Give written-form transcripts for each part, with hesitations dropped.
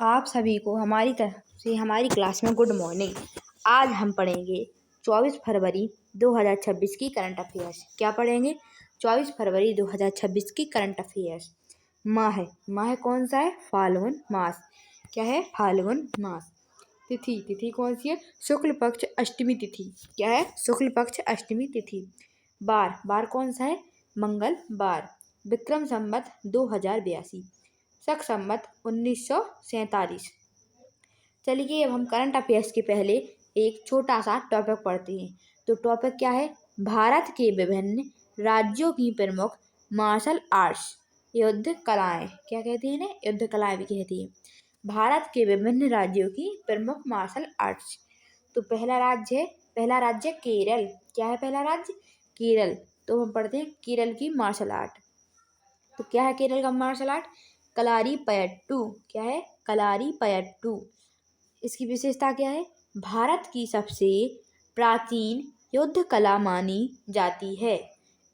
आप सभी को हमारी तरफ से हमारी क्लास में गुड मॉर्निंग। आज हम पढ़ेंगे 24 फरवरी 2026 की करंट अफेयर्स। क्या पढ़ेंगे? 24 फरवरी 2026 की करंट अफेयर्स। माह कौन सा है? फाल्गुन मास। क्या है? फाल्गुन मास। तिथि कौन सी है? शुक्ल पक्ष अष्टमी तिथि। क्या है? शुक्ल पक्ष अष्टमी तिथि। बार कौन सा है? मंगल बार। विक्रम संवत 2082। शक संवत 1947। चलिए अब हम करंट अफेयर्स के पहले एक छोटा सा टॉपिक पढ़ते हैं। तो टॉपिक क्या है? भारत के विभिन्न राज्यों की प्रमुख मार्शल आर्ट्स युद्ध कलाएं। क्या कहती हैं? युद्ध कलाएं भी कहती हैं। भारत के विभिन्न राज्यों की प्रमुख मार्शल आर्ट्स। तो पहला राज्य केरल। क्या है पहला राज्य? केरल। तो हम पढ़ते हैं केरल की मार्शल आर्ट। तो क्या है केरल का मार्शल आर्ट? कलारीपयट्टू। क्या है? कलारीपयट्टू। इसकी विशेषता क्या है? भारत की सबसे प्राचीन युद्ध कला मानी जाती है।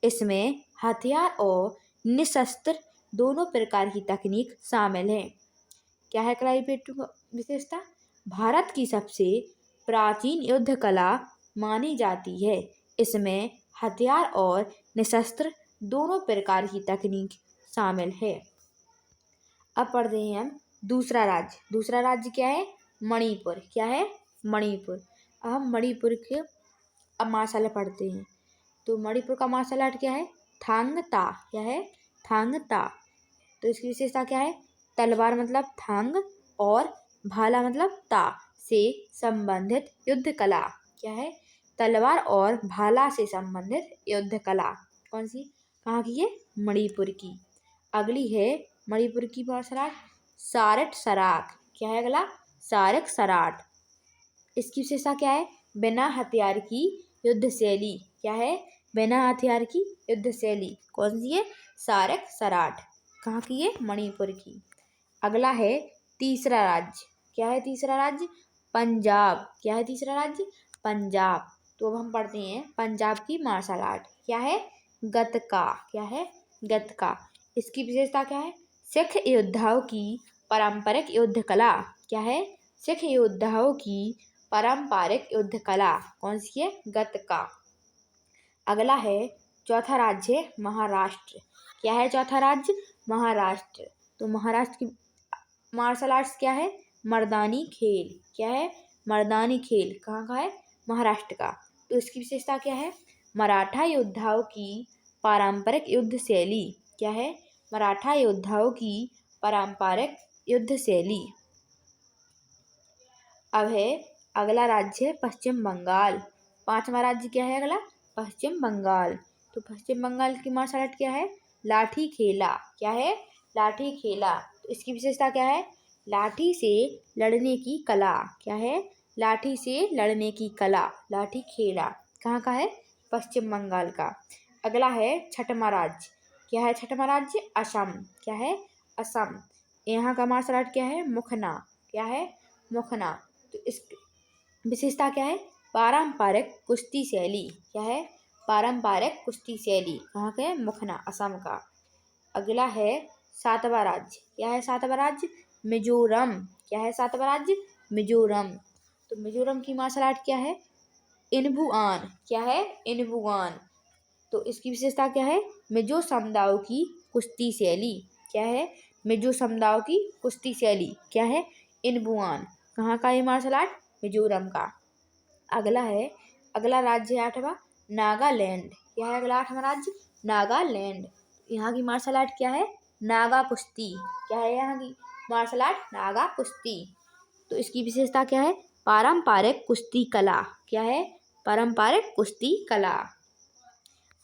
इसमें हथियार और निशस्त्र दोनों प्रकार की तकनीक शामिल है। क्या है कलारीपयट्टू का विशेषता? भारत की सबसे प्राचीन युद्ध कला मानी जाती है। इसमें हथियार और निशस्त्र दोनों प्रकार की तकनीक शामिल है। अब पढ़ते हैं हम दूसरा राज्य क्या है? मणिपुर। क्या है? मणिपुर। अब हम मणिपुर के मार्शल आर्ट पढ़ते हैं। तो मणिपुर का मार्शल आर्ट क्या है? थांग ता। क्या है? थांग ता। तो इसकी विशेषता क्या है? तलवार मतलब थांग और भाला मतलब ता से संबंधित युद्ध कला। क्या है? तलवार और भाला से संबंधित युद्ध कला। कौन सी? कहाँ की है? मणिपुर की। अगली है मणिपुर की मार्शल आर्ट सारट सराक। क्या है अगला? सारक सराट। इसकी विशेषता क्या है? बिना हथियार की युद्ध शैली। क्या है? बिना हथियार की युद्ध शैली। कौन सी है? सारक सराट। कहाँ की है? मणिपुर की। अगला है तीसरा राज्य। क्या है तीसरा राज्य? पंजाब। क्या है तीसरा राज्य? पंजाब। तो अब हम पढ़ते हैं पंजाब की मार्शल आर्ट। क्या है? गतका। क्या है? गतका। इसकी विशेषता क्या है? सिख योद्धाओं की पारंपरिक युद्ध कला। क्या है? सिख योद्धाओं की पारंपरिक युद्ध कला। कौन सी है? गतका। अगला है चौथा राज्य महाराष्ट्र। क्या है चौथा राज्य? महाराष्ट्र। तो महाराष्ट्र की मार्शल आर्ट्स क्या है? मर्दानी खेल। क्या है? मर्दानी खेल। कहाँ का है? महाराष्ट्र का। तो इसकी विशेषता क्या है? मराठा योद्धाओं की पारंपरिक युद्ध शैली। क्या है? मराठा योद्धाओं की पारंपरिक युद्ध शैली। अब है अगला राज्य पश्चिम बंगाल। पांचवा राज्य क्या है अगला? पश्चिम बंगाल। तो पश्चिम बंगाल की मार्शल आर्ट क्या है? लाठी खेला। क्या है? लाठी खेला। तो इसकी विशेषता क्या है? लाठी से लड़ने की कला। क्या है? लाठी से लड़ने की कला। लाठी खेला। कहाँ का है? पश्चिम बंगाल का। अगला है छठवां राज्य। क्या है छठवां राज्य? असम। क्या है? असम। यहाँ का मार्शल आर्ट क्या है? मुखना। क्या है? मुखना। तो इस विशेषता क्या है? पारंपरिक कुश्ती शैली। क्या है? पारंपरिक कुश्ती शैली। कहाँ का है? मुखना, असम का। अगला है सातवां राज्य। क्या है सातवां राज्य? मिजोरम। क्या है सातवां राज्य? मिजोरम। तो मिजोरम की मार्शल आर्ट क्या है? इनबुआन। क्या है? इनबुआन। तो इसकी विशेषता क्या है? मिजो समुदायों की कुश्ती शैली। क्या है? मिजो समुदायों की कुश्ती शैली। क्या है? इनबुआन। कहाँ का ये मार्शल आर्ट? मिजोरम का। अगला राज्य है आठवां नागालैंड। क्या है अगला आठवां राज्य? नागालैंड। यहाँ की मार्शल आर्ट क्या है? नागा कुश्ती। क्या है यहाँ की मार्शल आर्ट? नागा कुश्ती। तो इसकी विशेषता क्या है? पारंपरिक कुश्ती कला। क्या है? पारंपरिक कुश्ती कला।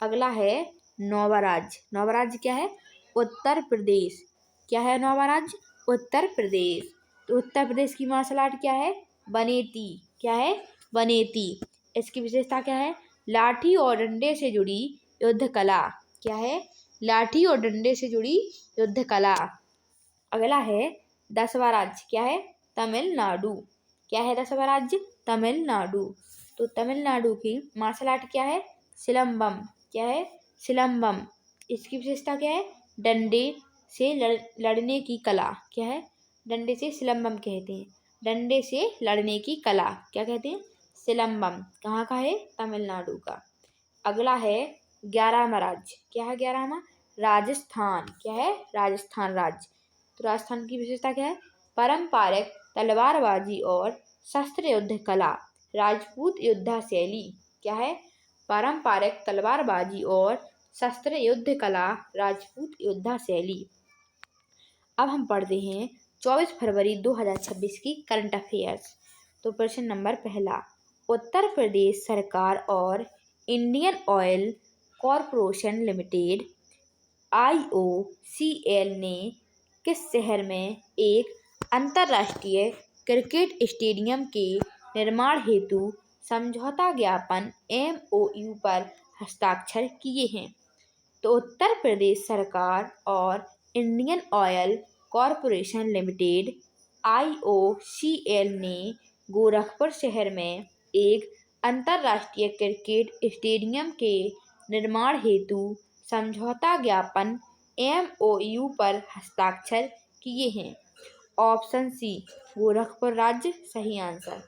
अगला है नौवां राज्य। नौवां राज्य क्या है? उत्तर प्रदेश। क्या है नौवां राज्य? उत्तर प्रदेश। तो उत्तर प्रदेश की मार्शल आर्ट क्या है? बनेती। क्या है? बनेती। इसकी विशेषता क्या है? लाठी और डंडे से जुड़ी युद्ध कला। क्या है? लाठी और डंडे से जुड़ी युद्ध कला। अगला है 10वां राज्य। क्या है? तमिलनाडु। क्या है 10वां राज्य? तमिलनाडु। तो तमिलनाडु की मार्शल आर्ट क्या है? सिलंबम। क्या है? सिलंबम। इसकी विशेषता क्या है? डंडे से लड़ने की कला। क्या है? डंडे से सिलम्बम कहते हैं। डंडे से लड़ने की कला क्या कहते हैं? सिलम्बम। कहाँ का है? तमिलनाडु का। अगला है 11वां राज्य। क्या है 11वां? राजस्थान। क्या है? राजस्थान राज्य। तो राजस्थान की विशेषता क्या है? पारंपरिक तलवारबाजी और शस्त्र युद्ध कला। राजपूत योद्धा शैली। क्या है? पारंपरिक तलवारबाजी और शस्त्र युद्ध कला, राजपूत योद्धा शैली। अब हम पढ़ते हैं 24 फरवरी 2026 की करंट अफेयर्स। तो प्रश्न नंबर पहला, उत्तर प्रदेश सरकार और Indian oil corporation limited IOCL ने किस शहर में एक अंतर्राष्ट्रीय क्रिकेट स्टेडियम के निर्माण हेतु समझौता ज्ञापन MOU पर हस्ताक्षर किए हैं? तो उत्तर प्रदेश सरकार और Indian oil corporation limited IOCL ने गोरखपुर शहर में एक अंतर्राष्ट्रीय क्रिकेट स्टेडियम के निर्माण हेतु समझौता ज्ञापन MOU पर हस्ताक्षर किए हैं। ऑप्शन सी गोरखपुर राज्य सही आंसर।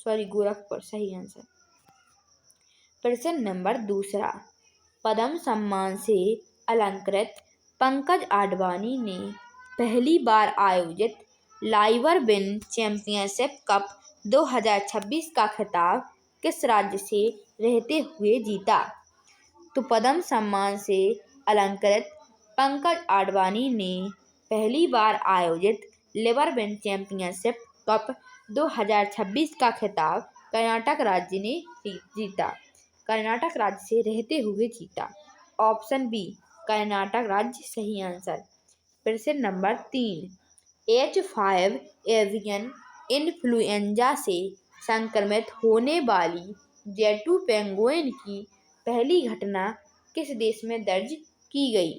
गोरखपुर सही आंसर। प्रश्न नंबर दूसरा, पद्म सम्मान से अलंकृत पंकज आडवाणी ने पहली बार आयोजित लाइवर विन चैंपियनशिप कप 2026 का खिताब किस राज्य से रहते हुए जीता? तो पद्म सम्मान से अलंकृत पंकज आडवाणी ने पहली बार आयोजित लाइवर विन चैंपियनशिप कप 2026 का खिताब कर्नाटक राज्य ने जीता। कर्नाटक राज्य से रहते हुए जीता। ऑप्शन बी कर्नाटक राज्य सही आंसर। प्रश्न नंबर 3, H5 एवियन इन्फ्लुएंजा से संक्रमित होने वाली जेटू पेंगुइन की पहली घटना किस देश में दर्ज की गई?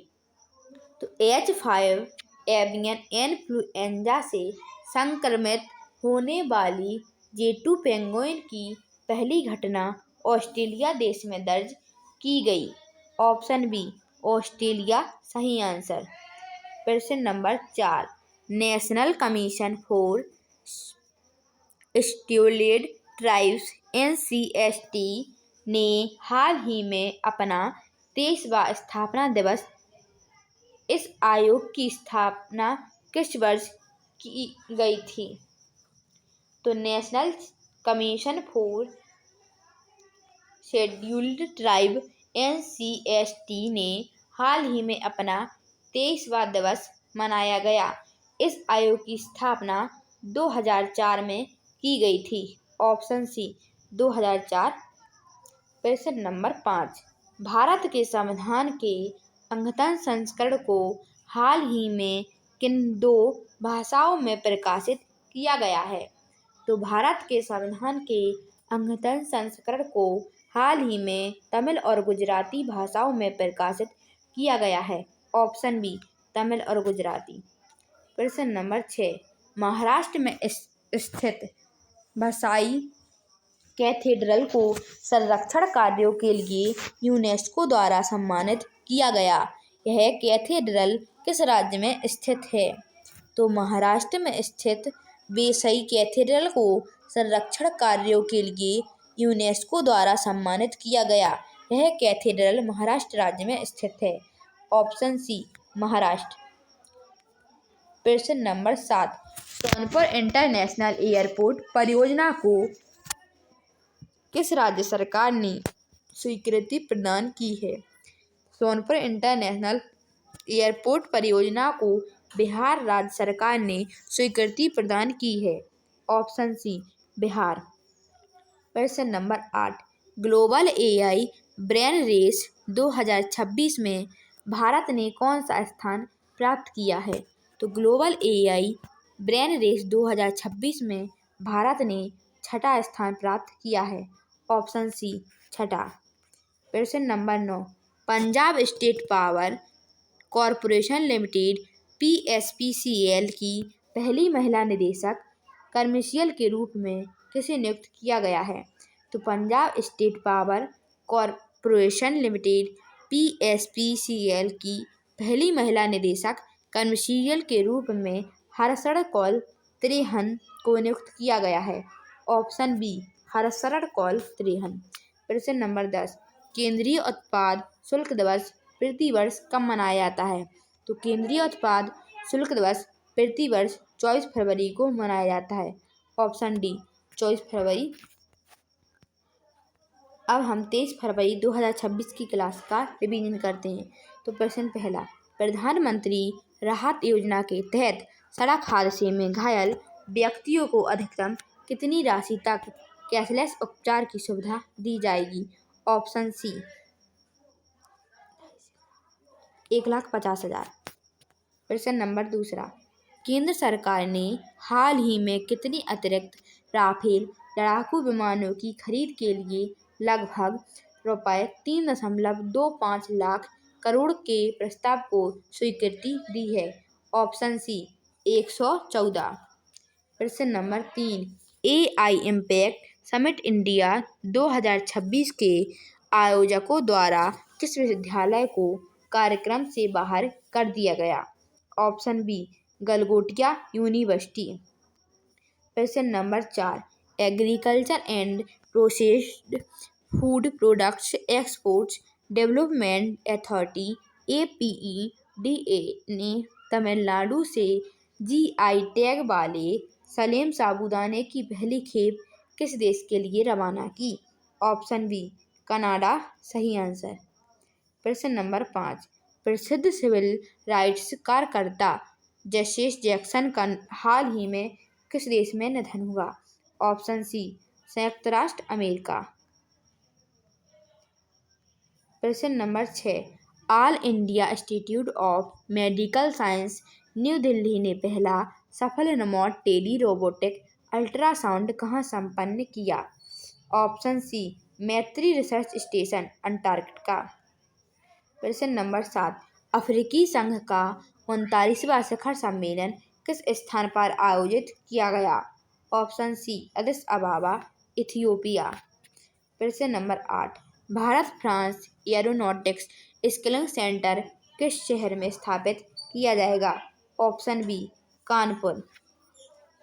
तो H5 एवियन इन्फ्लुएंजा से संक्रमित होने वाली जेटू पेंगुइन की पहली घटना ऑस्ट्रेलिया देश में दर्ज की गई। ऑप्शन बी ऑस्ट्रेलिया सही आंसर। प्रश्न नंबर 4, national commission for scheduled tribes NCST ने हाल ही में अपना 23वां स्थापना दिवस। इस आयोग की स्थापना किस वर्ष की गई थी? तो national commission for scheduled tribe NCST ने हाल ही में अपना 23वां दिवस मनाया गया। इस आयोग की स्थापना 2004 में की गई थी। Option C 2004। प्रश्न नंबर 5, भारत के संविधान के अंगतन संस्करण को हाल ही में किन 2 भाषाओं में प्रकाशित किया गया है? तो भारत के संविधान के अंगतन संस्करण को हाल ही में तमिल और गुजराती भाषाओं में प्रकाशित किया गया है। ऑप्शन बी तमिल और गुजराती। प्रश्न नंबर 6, महाराष्ट्र में स्थित वसाई कैथेड्रल को संरक्षण कार्यों के लिए यूनेस्को द्वारा सम्मानित किया गया। यह कैथेड्रल किस राज्य में स्थित है? तो महाराष्ट्र में स्थित वसाई कैथेड्रल को संरक्षण कार्यों के लिए यूनेस्को द्वारा सम्मानित किया गया। यह कैथेड्रल महाराष्ट्र राज्य में स्थित है। Option C Maharashtra. प्रश्न नंबर 7, सोनपुर इंटरनेशनल एयरपोर्ट परियोजना को किस राज्य सरकार ने स्वीकृति प्रदान की है? सोनपुर इंटरनेशनल एयरपोर्ट परियोजना को बिहार राज्य सरकार ने स्वीकृति प्रदान की है। Option C Bihar. प्रश्न नंबर 8, ग्लोबल AI ब्रेन रेस 2026 में भारत ने कौन सा स्थान प्राप्त किया है? तो ग्लोबल AI ब्रेन रेस 2026 में भारत ने 6ठा स्थान प्राप्त किया है। ऑप्शन सी 6ठा। प्रश्न नंबर 9, Punjab state power corporation limited PSPCL की पहली महिला निदेशक कमर्शियल के रूप में किसे नियुक्त किया गया है? तो Punjab state power corporation limited PSPCL की पहली महिला निदेशक कमर्शियल के रूप में हरशरण कौल त्रेहन को नियुक्त किया गया है? Option B Harsharan Kaul Trehan. प्रश्न नंबर 10, केंद्रीय उत्पाद शुल्क दिवस प्रतिवर्ष कब मनाया जाता है? तो केंद्रीय उत्पाद शुल्क दिवस प्रतिवर्ष 24 फरवरी को मनाया जाता है। ऑप्शन डी 24 फरवरी। अब हम 23 फरवरी 2026 की क्लास का रिवीजन करते हैं। तो प्रश्न पहला, प्रधानमंत्री राहत योजना के तहत सड़क हादसे में घायल व्यक्तियों को अधिकतम कितनी राशि तक कैशलेस उपचार की सुविधा दी जाएगी? Option C 1,50,000। प्रश्न नंबर दूसरा, केंद्र सरकार ने हाल ही में कितनी अतिरिक्त राफेल लड़ाकू विमानों की खरीद के लिए लगभग ₹3.25 लाख करोड़ के प्रस्ताव को स्वीकृति दी है? Option C 114। प्रश्न नंबर 3, AI इम्पैक्ट समिट इंडिया 2026 के आयोजकों द्वारा किस विश्वविद्यालय को कार्यक्रम से बाहर कर दिया गया? Option B Galgotia university. प्रश्न नंबर 4, agriculture and processed food products exports development authority APEDA ने तमिलनाडु से GI टैग वाले सलेम साबूदाने की पहली खेप किस देश के लिए रवाना की? ऑप्शन बी कनाडा सही आंसर। प्रश्न नंबर 5, प्रसिद्ध सिविल राइट्स कार्यकर्ता जस्टिस जैक्सन का हाल ही में किस देश में निधन हुआ? ऑप्शन सी संयुक्त राष्ट्र अमेरिका। प्रश्न number 6, all India institute of medical science new Delhi ने पहला सफल रिमोट टेली रोबोटिक अल्ट्रासाउंड कहाँ संपन्न किया? ऑप्शन सी मैत्री रिसर्च स्टेशन अंटार्कटिका। प्रश्न नंबर 7, अफ्रीकी संघ का 39वां शिखर सम्मेलन किस स्थान पर आयोजित किया गया? Option C Addis Ababa Ethiopia. प्रश्न नंबर 8, Bharat France aeronautics skilling centre किस शहर में स्थापित किया जाएगा? Option B Kanpur.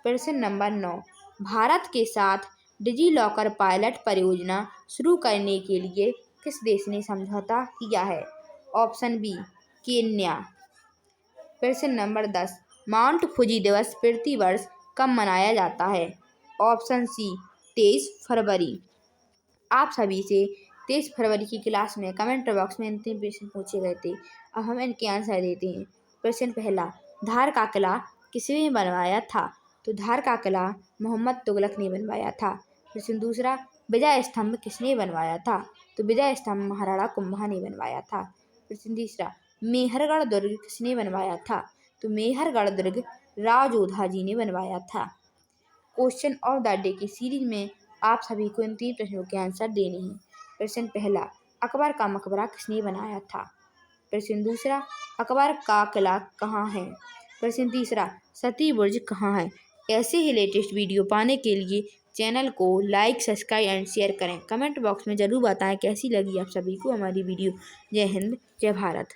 प्रश्न नंबर 9, भारत के साथ डिजिलॉकर पायलट परियोजना शुरू करने के लिए किस देश ने समझौता किया है? Option B Kenya. प्रश्न नंबर 10, माउंट फुजी दिवस प्रतिवर्ष कब मनाया जाता है? ऑप्शन सी 23 फरवरी। आप सभी से 23 फरवरी की क्लास में कमेंट बॉक्स में इन 3 प्रश्न पूछे गए थे। अब हम इनके आंसर देते हैं। प्रश्न पहला, धार का किला किसने बनवाया था? तो धार का किला मोहम्मद तुगलक ने बनवाया था। प्रश्न दूसरा, विजय स्तंभ किसने बनवाया था? तो विजय स्तंभ महाराणा कुंभा ने बनवाया था। प्रश्न तीसरा, मेहरगढ़ दुर्ग किसने बनवाया था? तो मेहरगढ़ दुर्ग राजोधा जी ने बनवाया था। क्वेश्चन ऑफ द डे की सीरीज में आप सभी को इन 3 प्रश्नों के आंसर देने हैं। प्रश्न पहला, अकबर का मकबरा किसने बनाया था? प्रश्न दूसरा, अकबर का किला कहाँ है? प्रश्न तीसरा, सती बुर्ज कहाँ है? ऐसे ही लेटेस्ट वीडियो पाने के लिए चैनल को लाइक, सब्सक्राइब एंड शेयर करें। कमेंट बॉक्स में ज़रूर बताएं कैसी लगी आप सभी को हमारी वीडियो। जय हिंद, जय भारत।